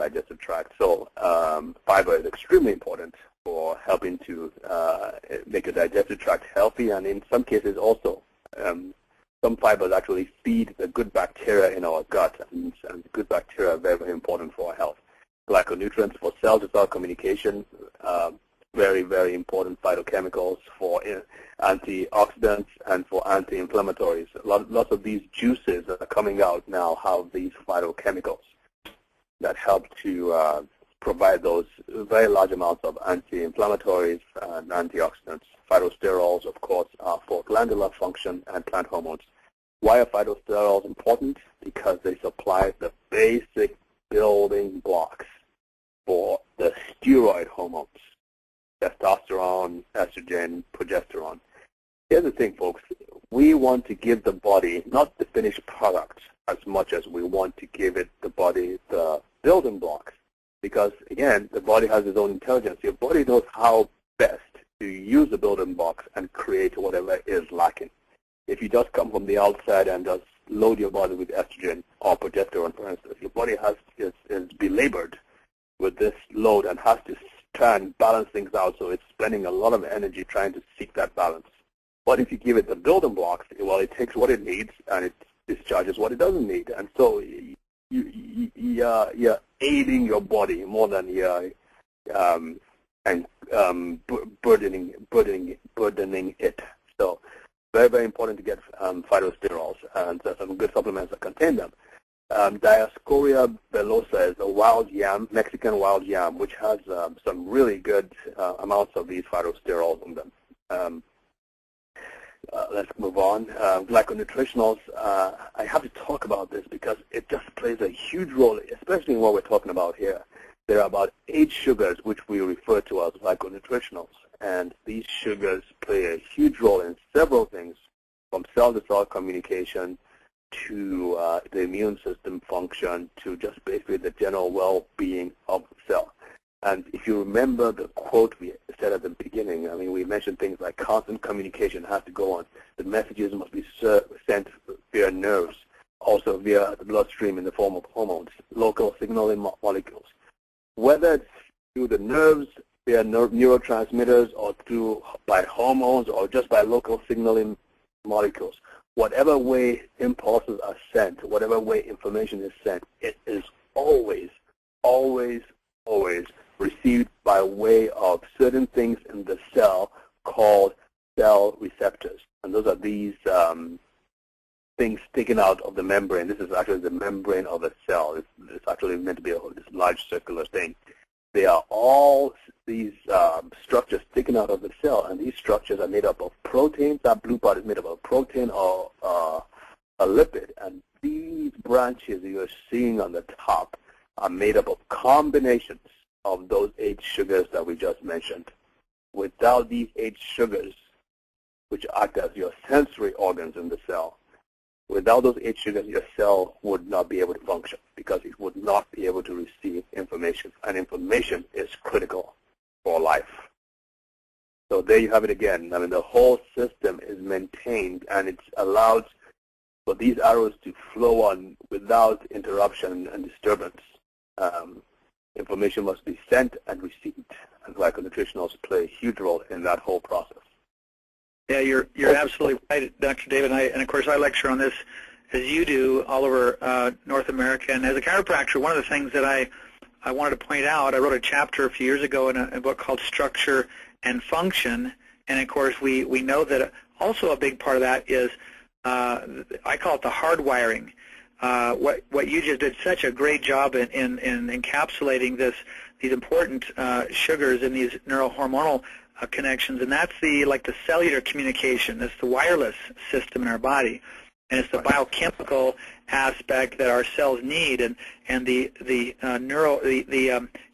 digestive tract. So fiber is extremely important for helping to make the digestive tract healthy, and in some cases also some fibers actually feed the good bacteria in our gut, and good bacteria are very, very important for our health. Glyconutrients for cell-to-cell communication, very, very important phytochemicals for antioxidants and for anti-inflammatories. Lots of these juices that are coming out now have these phytochemicals that help to provide those very large amounts of anti-inflammatories and antioxidants. Phytosterols, of course, are for glandular function and plant hormones. Why are phytosterols important? Because they supply the basic building blocks for the steroid hormones: testosterone, estrogen, progesterone. Here's the thing, folks. We want to give the body not the finished product as much as we want to give the body the building blocks. Because, again, the body has its own intelligence. Your body knows how best to use the building blocks and create whatever is lacking. If you just come from the outside and just load your body with estrogen or progesterone, for instance, your body is belabored with this load and has to try and balance things out, so it's spending a lot of energy trying to seek that balance. But if you give it the building blocks, well, it takes what it needs and it discharges what it doesn't need. And so you're aiding your body more than you're burdening it. So very, very important to get phytosterols, and there's some good supplements that contain them. Dioscorea bellosa is a wild yam, Mexican wild yam, which has some really good amounts of these phytosterols in them. Let's move on. Glyconutritionals, I have to talk about this because it just plays a huge role, especially in what we're talking about here. There are about 8 sugars which we refer to as glyconutritionals, and these sugars play a huge role in several things, from cell-to-cell communication to the immune system function to just basically the general well-being of the cell. And if you remember the quote we said at the beginning, I mean, we mentioned things like constant communication has to go on. The messages must be sent via nerves, also via the bloodstream in the form of hormones, local signaling molecules. Whether it's through the nerves, via neurotransmitters, or by hormones, or just by local signaling molecules, whatever way impulses are sent, whatever way information is sent, it is always, always, always received by way of certain things in the cell called cell receptors. And those are these things sticking out of the membrane. This is actually the membrane of a cell. It's actually meant to be this large circular thing. They are all these structures sticking out of the cell, and these structures are made up of proteins. That blue part is made up of protein or a lipid, and these branches you're seeing on the top are made up of combinations of those 8 sugars that we just mentioned. Without these 8 sugars, which act as your sensory organs in the cell, without those 8 sugars, your cell would not be able to function because it would not be able to receive information. And information is critical for life. So there you have it again. I mean, the whole system is maintained, and it's allowed for these arrows to flow on without interruption and disturbance. Information must be sent and received, and glyconutritionals play a huge role in that whole process. Yeah, you're absolutely right, Dr. David. And of course, I lecture on this, as you do, all over North America. And as a chiropractor, one of the things that I wanted to point out, I wrote a chapter a few years ago in a book called Structure and Function. And of course, we know that also a big part of that is, I call it the hardwiring. What you just did such a great job in encapsulating these important sugars in these neurohormonal connections, and that's the cellular communication. It's the wireless system in our body, and it's the biochemical aspect that our cells need, and the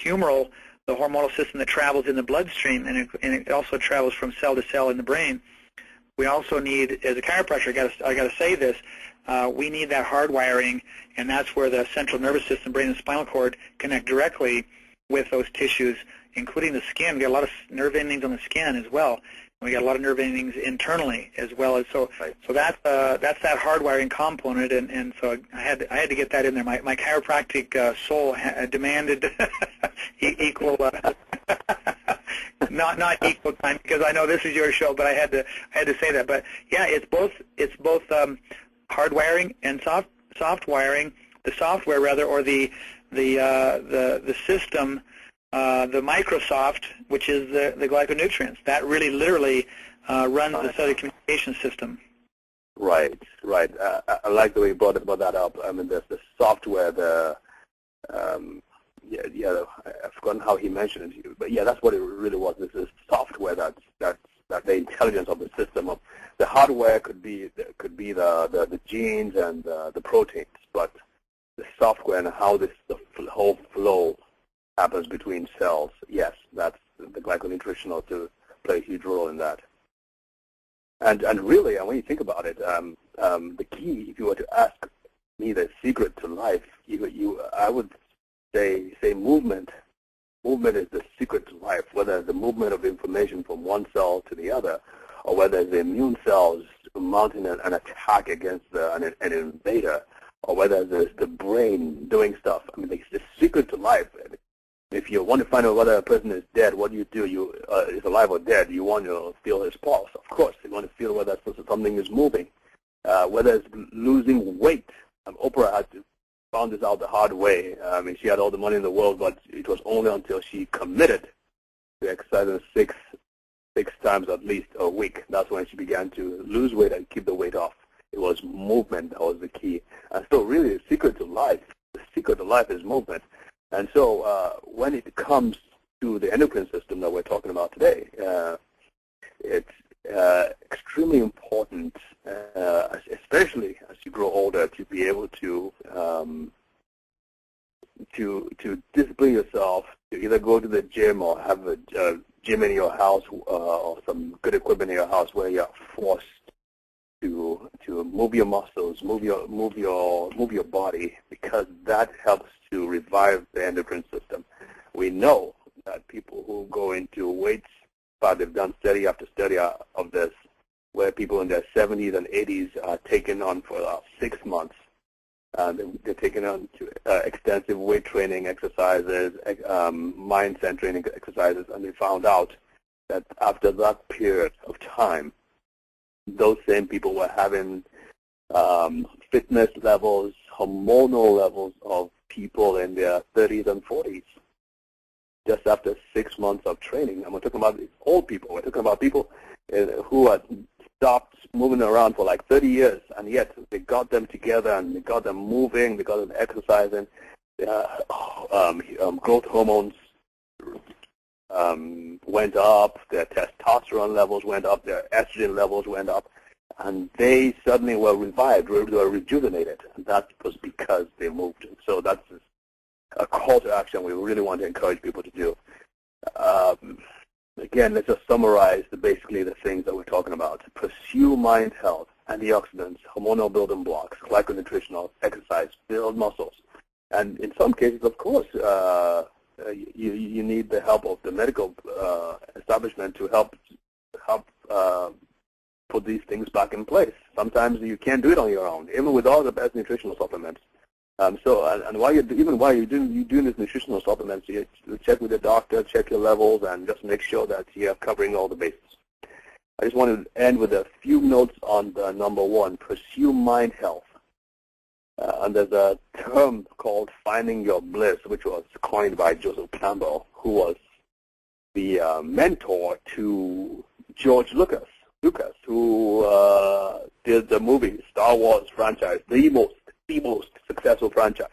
humoral, the hormonal system that travels in the bloodstream, and it also travels from cell to cell in the brain. We also need, as a chiropractor, I got to say this, we need that hardwiring, and that's where the central nervous system, brain, and spinal cord connect directly with those tissues, including the skin. We got a lot of nerve endings on the skin as well. We got a lot of nerve endings internally as well as so. Right. So that's that hardwiring component, and so I had to get that in there. My chiropractic soul demanded equal, not equal time, because I know this is your show, but I had to say that. But yeah, it's both hardwiring and soft wiring. The software rather, or the system. The Microsoft, which is the glyconutrients, that really literally runs the cellular communication system. Right. I like the way you brought that up. I mean, there's the software, I've forgotten how he mentioned it, but yeah, that's what it really was. This is software that's the intelligence of the system. Of the hardware could be the genes and the proteins, but the software and how the whole flow happens between cells. Yes, that's the glyconutritional to play a huge role in that. And really, when you think about it, the key, if you were to ask me the secret to life, I would say movement. Movement is the secret to life, whether it's the movement of information from one cell to the other, or whether it's the immune cells mounting an attack against an invader, or whether it's the brain doing stuff. I mean, it's the secret to life. If you want to find out whether a person is dead, what do? Is alive or dead? You want to feel his pulse, of course. You want to feel whether something is moving, whether it's losing weight. Oprah had found this out the hard way. I mean, she had all the money in the world, but it was only until she committed to exercising six times at least a week. That's when she began to lose weight and keep the weight off. It was movement that was the key. And so really the secret to life is movement. And so when it comes to the endocrine system that we're talking about today, it's extremely important, especially as you grow older, to be able to discipline yourself, to either go to the gym or have a gym in your house or some good equipment in your house where you're forced to move your muscles, move your body, because that helps to revive the endocrine system. We know that people who go into weights, but they've done study after study of this, where people in their 70s and 80s are taken on for 6 months. They're taken on to extensive weight training exercises, mindset training exercises, and they found out that after that period of time, those same people were having fitness levels, hormonal levels of people in their 30s and 40s, just after 6 months of training. And we're talking about old people. We're talking about people who had stopped moving around for like 30 years, and yet they got them together and they got them moving, they got them exercising. Growth hormones went up, their testosterone levels went up, their estrogen levels went up, and they suddenly were revived, they were rejuvenated, and that was because they moved. So that's a call to action we really want to encourage people to do. Again, let's just summarize basically the things that we're talking about. Pursue mind health, antioxidants, hormonal building blocks, glyconutritional, exercise, build muscles. And in some cases, of course, you need the help of the medical establishment to help put these things back in place. Sometimes you can't do it on your own, even with all the best nutritional supplements. And while you're doing these nutritional supplements, you check with the doctor, check your levels, and just make sure that you're covering all the bases. I just want to end with a few notes on the number one: pursue mind health. And there's a term called finding your bliss, which was coined by Joseph Campbell, who was the mentor to George Lucas, who did the movie Star Wars franchise, the most successful franchise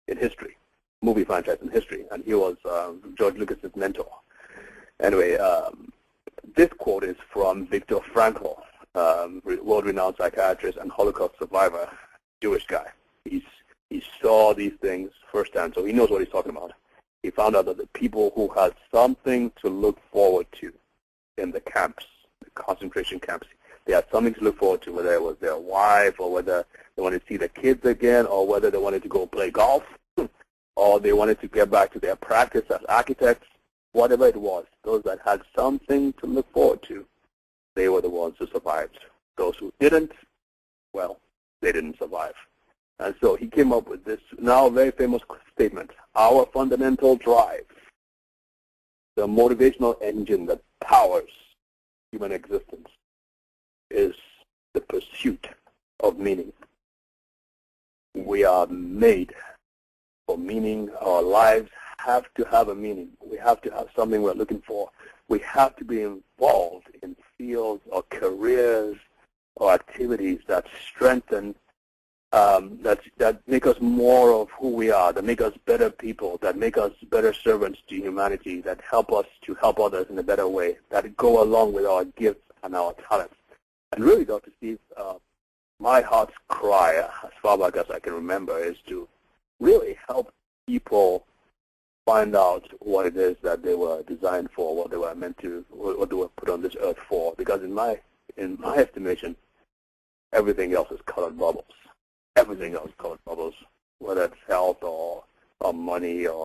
in history, movie franchise in history, and he was George Lucas's mentor. Anyway, this quote is from Viktor Frankl, world-renowned psychiatrist and Holocaust survivor, Jewish guy. He saw these things firsthand, so he knows what he's talking about. He found out that the people who had something to look forward to in the camps, the concentration camps, they had something to look forward to, whether it was their wife or whether they wanted to see their kids again or whether they wanted to go play golf or they wanted to get back to their practice as architects, whatever it was, those that had something to look forward to, they were the ones who survived. Those who didn't, well, they didn't survive. And so he came up with this now very famous statement: our fundamental drive, the motivational engine that powers human existence, is the pursuit of meaning. We are made for meaning. Our lives have to have a meaning. We have to have something we're looking for. We have to be involved in fields or careers or activities that strengthen, that make us more of who we are, that make us better people, that make us better servants to humanity, that help us to help others in a better way, that go along with our gifts and our talents. And really, Dr. Steve, my heart's cry, as far back as I can remember, is to really help people find out what it is that they were designed for, what they were meant to, what they were put on this earth for. Because in my estimation, everything else is colored bubbles. Everything else is colored bubbles, whether it's health or money or